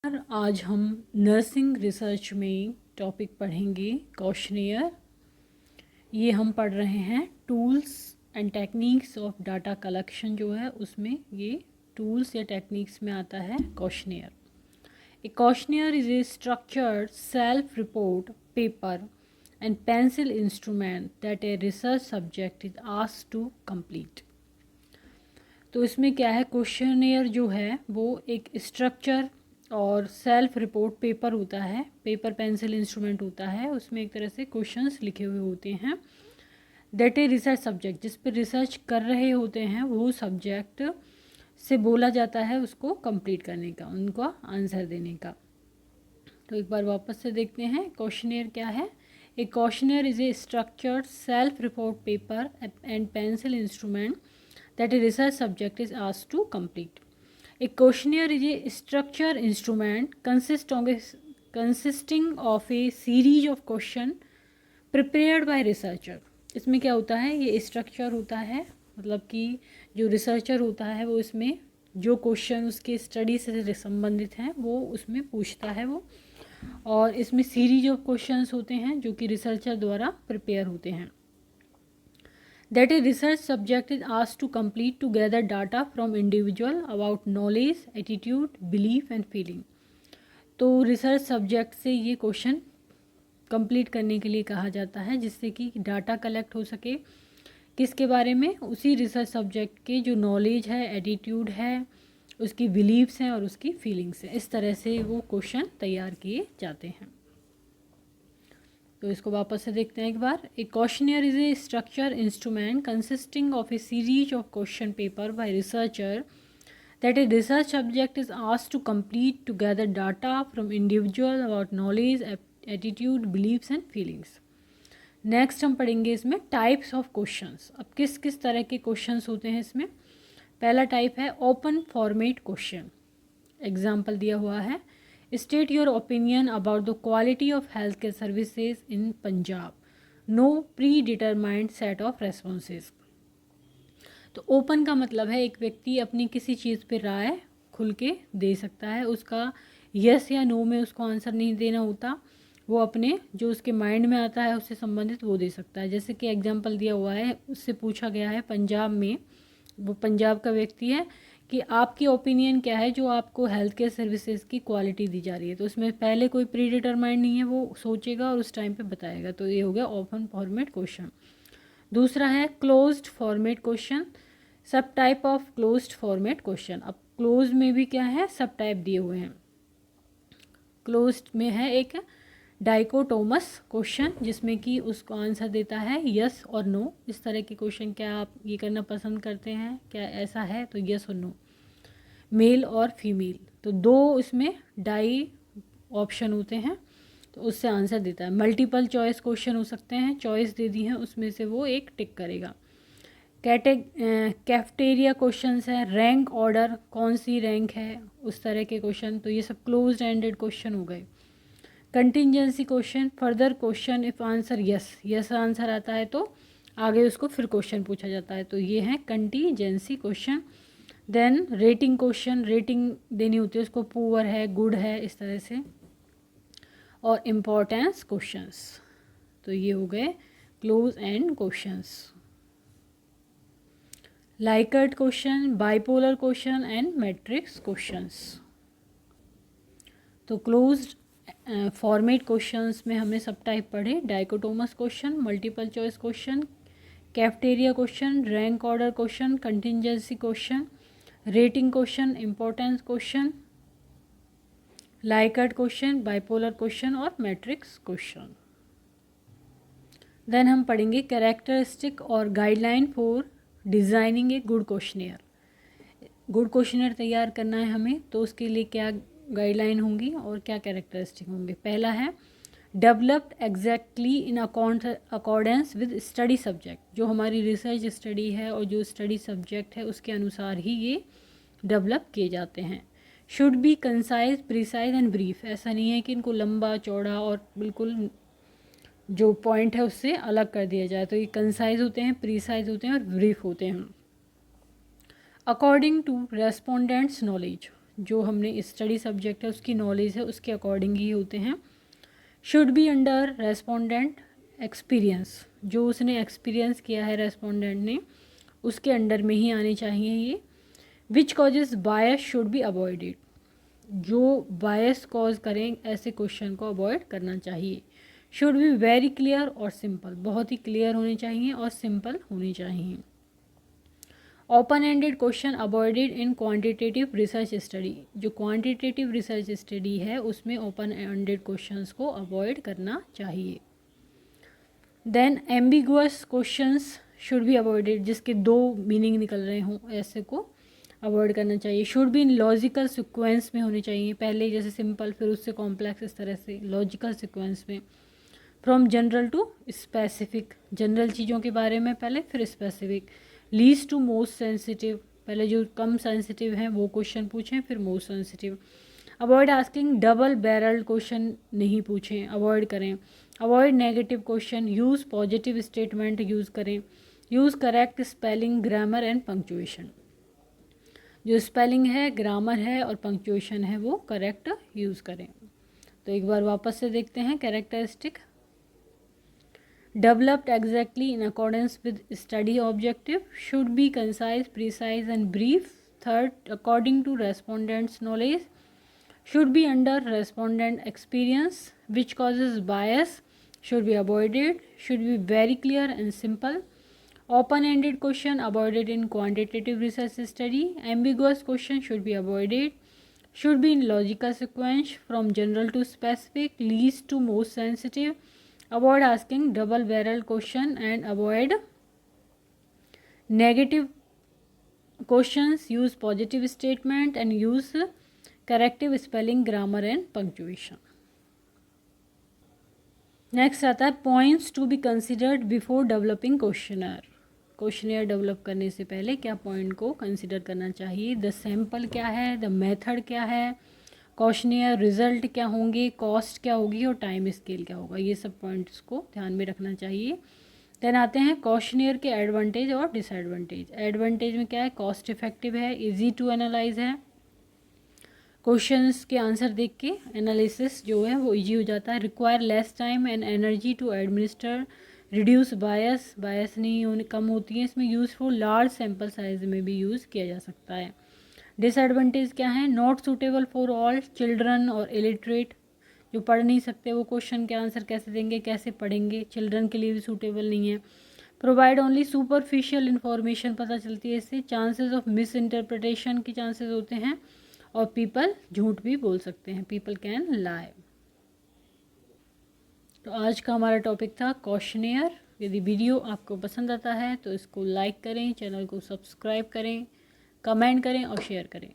आज हम nursing research में टॉपिक पढ़ेंगे क्वेश्चनियर। ये हम पढ़ रहे हैं tools and techniques of data collection, जो है उसमें ये टूल्स या टेक्निक्स में आता है questionnaire. A questionnaire is a structured self report paper and pencil instrument that a research subject is asked to complete. तो इसमें क्या है, क्वेश्चनियर जो है वो एक स्ट्रक्चर और सेल्फ रिपोर्ट पेपर होता है, पेपर पेंसिल इंस्ट्रूमेंट होता है। उसमें एक तरह से क्वेश्चंस लिखे हुए होते हैं। दैट ए रिसर्च सब्जेक्ट, जिस पर रिसर्च कर रहे होते हैं वो सब्जेक्ट से बोला जाता है उसको कंप्लीट करने का, उनको आंसर देने का। तो एक बार वापस से देखते हैं क्वेश्चनियर क्या है। A questionnaire is a structured self report paper and pencil instrument that a research subject is asked to complete. A questionnaire is a structured instrument consisting of a series of questions prepared by researcher. इसमें क्या होता है, ये structure होता है, मतलब कि जो रिसर्चर होता है वो इसमें जो क्वेश्चन उसके स्टडी से संबंधित हैं वो उसमें पूछता है वो, और इसमें सीरीज ऑफ क्वेश्चंस होते हैं जो कि रिसर्चर द्वारा प्रिपेयर होते हैं। That a research subject is asked to complete to gather data from individual about knowledge, attitude, belief and feeling. तो रिसर्च सब्जेक्ट से ये क्वेश्चन कंप्लीट करने के लिए कहा जाता है, जिससे कि डाटा कलेक्ट हो सके किसके बारे में, उसी रिसर्च सब्जेक्ट के जो नॉलेज है, एटीट्यूड है, उसकी बिलीव्स हैं और उसकी फीलिंग्स हैं। इस तरह से वो क्वेश्चन तैयार किए जाते हैं। तो इसको वापस से देखते हैं एक बार। A questionnaire is a structure instrument consisting of a series of question paper by researcher that a research subject is asked to complete to gather data from individual about knowledge, attitude, believes and feelings. Next हम पढ़ेंगे इसमें types of questions. अब किस किस तरह के questions होते हैं इसमें। पहला टाइप है ओपन फॉर्मेट क्वेश्चन। एग्जाम्पल दिया हुआ है, State your opinion about the quality of healthcare services in Punjab. No predetermined set of responses. तो ओपन का मतलब है एक व्यक्ति अपनी किसी चीज़ पे राय खुल के दे सकता है, उसका यस या नो में उसको आंसर नहीं देना होता, वो अपने जो उसके माइंड में आता है उससे संबंधित वो दे सकता है। जैसे कि एग्जांपल दिया हुआ है, उससे पूछा गया है पंजाब में, वो पंजाब का व्यक्ति है, कि आपकी ओपिनियन क्या है जो आपको हेल्थ केयर सर्विसेज की क्वालिटी दी जा रही है। तो उसमें पहले कोई प्री डिटरमाइंड नहीं है, वो सोचेगा और उस टाइम पे बताएगा। तो ये हो गया ओपन फॉर्मेट क्वेश्चन। दूसरा है क्लोज्ड फॉर्मेट क्वेश्चन, सब type of closed format question. अब क्लोज में भी क्या है, सब टाइप दिए हुए हैं। क्लोज्ड में है एक डाइकोटोमस क्वेश्चन, जिसमें कि उसको आंसर देता है यस और नो। इस तरह के क्वेश्चन क्या आप ये करना पसंद करते हैं, क्या ऐसा है, तो यस और नो, मेल और फीमेल। तो दो इसमें डाई ऑप्शन होते हैं, तो उससे आंसर देता है। मल्टीपल चॉइस क्वेश्चन हो सकते हैं, चॉइस दे दी है उसमें से वो एक टिक करेगा। कैफेटेरिया क्वेश्चंस है, रैंक ऑर्डर, कौन सी रैंक है, उस तरह के क्वेश्चन। तो ये सब क्लोज्ड एंडेड क्वेश्चन हो गए। Contingency question, further question if answer yes answer आता है तो आगे उसको फिर क्वेश्चन पूछा जाता है, तो ये है contingency question. Then rating question, rating देनी होती है उसको, पुअर है, गुड है, इस तरह से। और इम्पोर्टेंस क्वेश्चंस। तो ये हो गए close and questions. Likert question, bipolar question and matrix questions. तो क्लोज्ड फॉर्मेट क्वेश्चंस में हमने सब टाइप पढ़े, dichotomous question, multiple choice question, cafeteria question, rank order question, contingency question, rating question, importance question, Likert question, bipolar question और matrix question. Then हम पढ़ेंगे characteristic और guideline for designing a good questionnaire. Good questionnaire तैयार करना है हमें, तो उसके लिए क्या गाइडलाइन होंगी और क्या कैरेक्टरिस्टिक होंगे। पहला है developed exactly in accordance with study subject. जो हमारी रिसर्च स्टडी है और जो स्टडी सब्जेक्ट है उसके अनुसार ही ये डेवलप किए जाते हैं। Should be concise, precise and brief. ऐसा नहीं है कि इनको लंबा चौड़ा और बिल्कुल जो पॉइंट है उससे अलग कर दिया जाए। तो ये कंसाइज होते हैं, प्रिसाइज होते हैं और ब्रीफ होते हैं। अकॉर्डिंग टू रेस्पोंडेंट्स नॉलेज, जो हमने स्टडी सब्जेक्ट है उसकी नॉलेज है उसके अकॉर्डिंग ही होते हैं। Should be under respondent experience, जो उसने एक्सपीरियंस किया है रेस्पोंडेंट ने उसके अंडर में ही आने चाहिए ये। Which causes bias should be avoided, जो बायस कॉज करें ऐसे क्वेश्चन को अवॉइड करना चाहिए। शुड बी वेरी क्लियर और सिंपल, बहुत ही क्लियर होने चाहिए और सिंपल होने चाहिए। Open ended question avoided in quantitative research study, जो क्वांटिटेटिव रिसर्च स्टडी है उसमें ओपन एंडेड क्वेश्चंस को अवॉइड करना चाहिए। Then ambiguous questions should be avoided, जिसके दो मीनिंग निकल रहे हों ऐसे को अवॉइड करना चाहिए। Should be in logical sequence में होने चाहिए, पहले जैसे सिंपल फिर उससे कॉम्प्लेक्स, इस तरह से लॉजिकल सिक्वेंस में। From general to specific, general चीज़ों के बारे में पहले फिर specific. Least to most sensitive, पहले जो कम सेंसिटिव हैं वो क्वेश्चन पूछें फिर most sensitive. Avoid asking double barrelled question नहीं पूछें, अवॉइड करें। Avoid negative question, use positive statement use करें। Use correct spelling, grammar and punctuation, जो स्पेलिंग है, ग्रामर है और पंक्चुएशन है वो करेक्ट यूज़ करें। तो एक बार वापस से देखते हैं characteristic. Developed exactly in accordance with study objective, should be concise, precise and brief. Third, according to respondents knowledge, should be under respondent experience, which causes bias, should be avoided, should be very clear and simple. Open-ended question avoided in quantitative research study. Ambiguous question should be avoided, should be in logical sequence from general to specific, least to most sensitive. Avoid asking double-barreled question and avoid negative questions. Use positive statement and use corrective spelling, grammar and punctuation. Next आता है points to be considered before developing questionnaire. Questionnaire develop करने से पहले क्या point को consider करना चाहिए। The sample क्या है, द मेथड क्या है, क्वेश्चनर रिजल्ट क्या होंगे, कॉस्ट क्या होगी और टाइम स्केल क्या होगा, ये सब पॉइंट्स को ध्यान में रखना चाहिए। देन आते हैं क्वेश्चनर के एडवांटेज और डिसएडवांटेज। एडवांटेज में क्या है, कॉस्ट इफेक्टिव है, इजी टू एनालाइज है, क्वेश्चंस के आंसर देख के एनालिसिस जो है वो इजी हो जाता है। Require less time and energy to administer, reduce bias, bias नहीं होने कम होती है इसमें। यूज़फुल, लार्ज सैम्पल साइज में भी यूज़ किया जा सकता है। डिसएडवांटेज क्या है, not suitable for all, children और इलिटरेट, जो पढ़ नहीं सकते वो क्वेश्चन के आंसर कैसे देंगे, कैसे पढ़ेंगे, चिल्ड्रन के लिए भी सूटेबल नहीं है। प्रोवाइड ओनली सुपरफिशियल इन्फॉर्मेशन पता चलती है इससे। चांसेस ऑफ मिस इंटरप्रिटेशन के चांसेस होते हैं और पीपल झूठ भी बोल सकते हैं, पीपल कैन लाई। तो आज का हमारा टॉपिक था क्वेश्चनर। यदि वीडियो आपको पसंद आता है तो इसको लाइक करें, चैनल को सब्सक्राइब करें, कमेंट करें और शेयर करें।